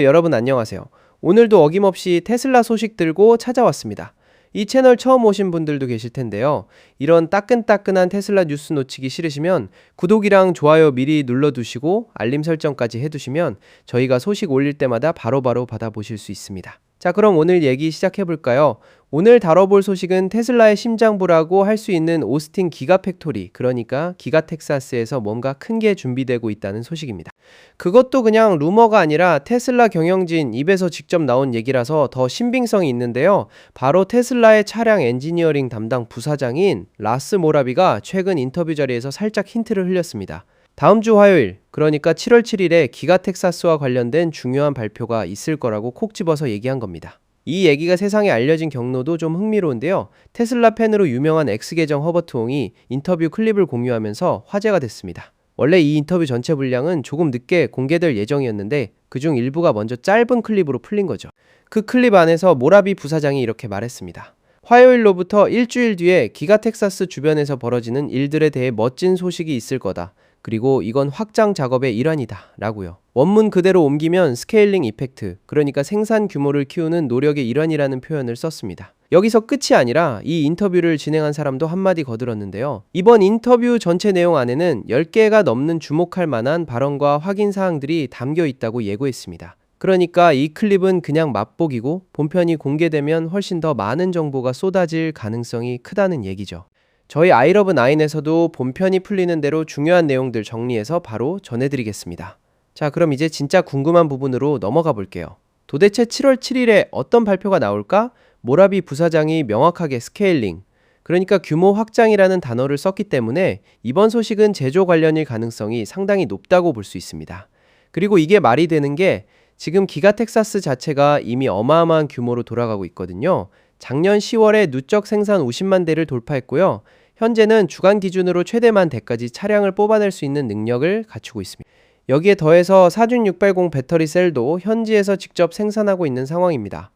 여러분 안녕하세요. 오늘도 어김없이 테슬라 소식 들고 찾아왔습니다. 이 채널 처음 오신 분들도 계실 텐데요. 이런 따끈따끈한 테슬라 뉴스 놓치기 싫으시면 구독이랑 좋아요 미리 눌러두시고 알림 설정까지 해두시면 저희가 소식 올릴 때마다 바로바로 받아보실 수 있습니다. 자, 그럼 오늘 얘기 시작해볼까요? 오늘 다뤄볼 소식은 테슬라의 심장부라고 할 수 있는 오스틴 기가팩토리, 그러니까 기가텍사스에서 뭔가 큰 게 준비되고 있다는 소식입니다. 그것도 그냥 루머가 아니라 테슬라 경영진 입에서 직접 나온 얘기라서 더 신빙성이 있는데요. 바로 테슬라의 차량 엔지니어링 담당 부사장인 라스 모라비가 최근 인터뷰 자리에서 살짝 힌트를 흘렸습니다. 다음 주 화요일, 그러니까 7월 7일에 기가텍사스와 관련된 중요한 발표가 있을 거라고 콕 집어서 얘기한 겁니다. 이 얘기가 세상에 알려진 경로도 좀 흥미로운데요. 테슬라 팬으로 유명한 X계정 허버트 옹이 인터뷰 클립을 공유하면서 화제가 됐습니다. 원래 이 인터뷰 전체 분량은 조금 늦게 공개될 예정이었는데 그중 일부가 먼저 짧은 클립으로 풀린 거죠. 그 클립 안에서 모라비 부사장이 이렇게 말했습니다. 화요일로부터 일주일 뒤에 기가텍사스 주변에서 벌어지는 일들에 대해 멋진 소식이 있을 거다. 그리고 이건 확장 작업의 일환이다 라고요. 원문 그대로 옮기면 스케일링 이펙트, 그러니까 생산 규모를 키우는 노력의 일환이라는 표현을 썼습니다. 여기서 끝이 아니라 이 인터뷰를 진행한 사람도 한마디 거들었는데요. 이번 인터뷰 전체 내용 안에는 10개가 넘는 주목할 만한 발언과 확인 사항들이 담겨 있다고 예고했습니다. 그러니까 이 클립은 그냥 맛보기고 본편이 공개되면 훨씬 더 많은 정보가 쏟아질 가능성이 크다는 얘기죠. 저희 아이러브9에서도 본편이 풀리는 대로 중요한 내용들 정리해서 바로 전해드리겠습니다. 자, 그럼 이제 진짜 궁금한 부분으로 넘어가 볼게요. 도대체 7월 7일에 어떤 발표가 나올까? 모라비 부사장이 명확하게 스케일링, 그러니까 규모 확장이라는 단어를 썼기 때문에 이번 소식은 제조 관련일 가능성이 상당히 높다고 볼 수 있습니다. 그리고 이게 말이 되는 게 지금 기가텍사스 자체가 이미 어마어마한 규모로 돌아가고 있거든요. 작년 10월에 누적 생산 50만 대를 돌파했고요. 현재는 주간 기준으로 최대만 대까지 차량을 뽑아낼 수 있는 능력을 갖추고 있습니다. 여기에 더해서 사준 680 배터리 셀도 현지에서 직접 생산하고 있는 상황입니다.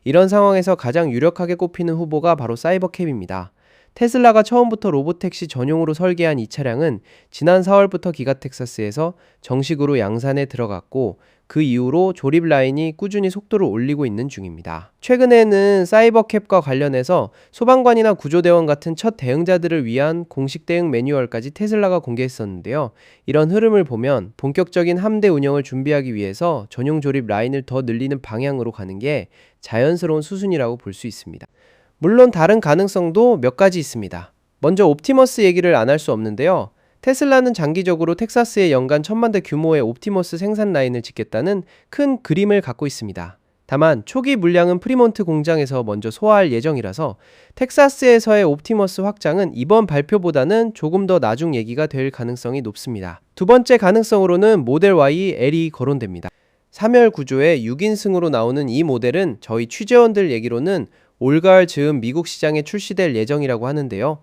이런 상황에서 가장 유력하게 꼽히는 후보가 바로 사이버캡입니다. 테슬라가 처음부터 로보택시 전용으로 설계한 이 차량은 지난 4월부터 기가텍사스에서 정식으로 양산에 들어갔고 그 이후로 조립 라인이 꾸준히 속도를 올리고 있는 중입니다. 최근에는 사이버캡과 관련해서 소방관이나 구조대원 같은 첫 대응자들을 위한 공식 대응 매뉴얼까지 테슬라가 공개했었는데요. 이런 흐름을 보면 본격적인 함대 운영을 준비하기 위해서 전용 조립 라인을 더 늘리는 방향으로 가는 게 자연스러운 수순이라고 볼 수 있습니다. 물론 다른 가능성도 몇 가지 있습니다. 먼저 옵티머스 얘기를 안 할 수 없는데요. 테슬라는 장기적으로 텍사스에 연간 1000만 대 규모의 옵티머스 생산 라인을 짓겠다는 큰 그림을 갖고 있습니다. 다만 초기 물량은 프리몬트 공장에서 먼저 소화할 예정이라서 텍사스에서의 옵티머스 확장은 이번 발표보다는 조금 더 나중 얘기가 될 가능성이 높습니다. 두 번째 가능성으로는 모델 Y L이 거론됩니다. 3열 구조의 6인승으로 나오는 이 모델은 저희 취재원들 얘기로는 올가을 즈음 미국 시장에 출시될 예정이라고 하는데요.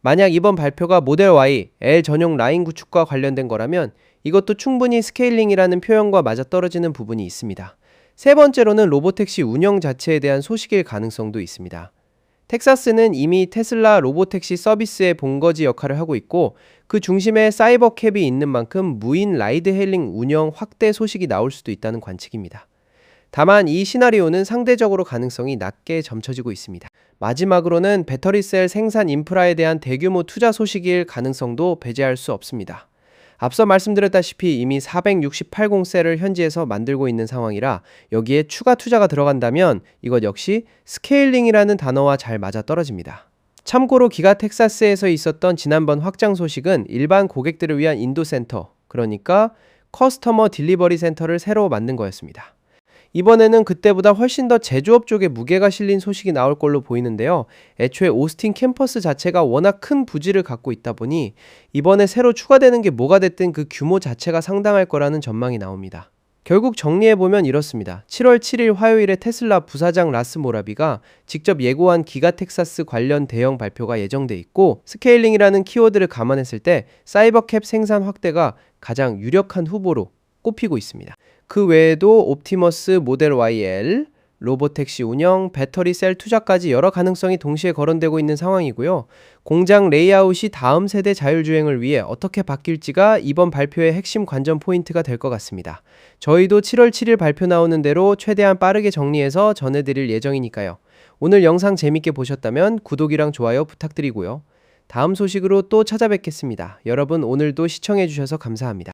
만약 이번 발표가 모델 Y, L 전용 라인 구축과 관련된 거라면 이것도 충분히 스케일링이라는 표현과 맞아떨어지는 부분이 있습니다. 세 번째로는 로보택시 운영 자체에 대한 소식일 가능성도 있습니다. 텍사스는 이미 테슬라 로보택시 서비스의 본거지 역할을 하고 있고 그 중심에 사이버캡이 있는 만큼 무인 라이드 헤일링 운영 확대 소식이 나올 수도 있다는 관측입니다. 다만 이 시나리오는 상대적으로 가능성이 낮게 점쳐지고 있습니다. 마지막으로는 배터리셀 생산 인프라에 대한 대규모 투자 소식일 가능성도 배제할 수 없습니다. 앞서 말씀드렸다시피 이미 468셀을 현지에서 만들고 있는 상황이라 여기에 추가 투자가 들어간다면 이것 역시 스케일링이라는 단어와 잘 맞아떨어집니다. 참고로 기가텍사스에서 있었던 지난번 확장 소식은 일반 고객들을 위한 인도센터, 그러니까 커스터머 딜리버리 센터를 새로 만든 거였습니다. 이번에는 그때보다 훨씬 더 제조업 쪽에 무게가 실린 소식이 나올 걸로 보이는데요. 애초에 오스틴 캠퍼스 자체가 워낙 큰 부지를 갖고 있다 보니 이번에 새로 추가되는 게 뭐가 됐든 그 규모 자체가 상당할 거라는 전망이 나옵니다. 결국 정리해보면 이렇습니다. 7월 7일 화요일에 테슬라 부사장 라스 모라비가 직접 예고한 기가텍사스 관련 대형 발표가 예정돼 있고 스케일링이라는 키워드를 감안했을 때 사이버캡 생산 확대가 가장 유력한 후보로 꼽히고 있습니다. 그 외에도 옵티머스 모델 YL, 로보택시 운영, 배터리 셀 투자까지 여러 가능성이 동시에 거론되고 있는 상황이고요. 공장 레이아웃이 다음 세대 자율주행을 위해 어떻게 바뀔지가 이번 발표의 핵심 관전 포인트가 될 것 같습니다. 저희도 7월 7일 발표 나오는 대로 최대한 빠르게 정리해서 전해드릴 예정이니까요. 오늘 영상 재밌게 보셨다면 구독이랑 좋아요 부탁드리고요. 다음 소식으로 또 찾아뵙겠습니다. 여러분 오늘도 시청해주셔서 감사합니다.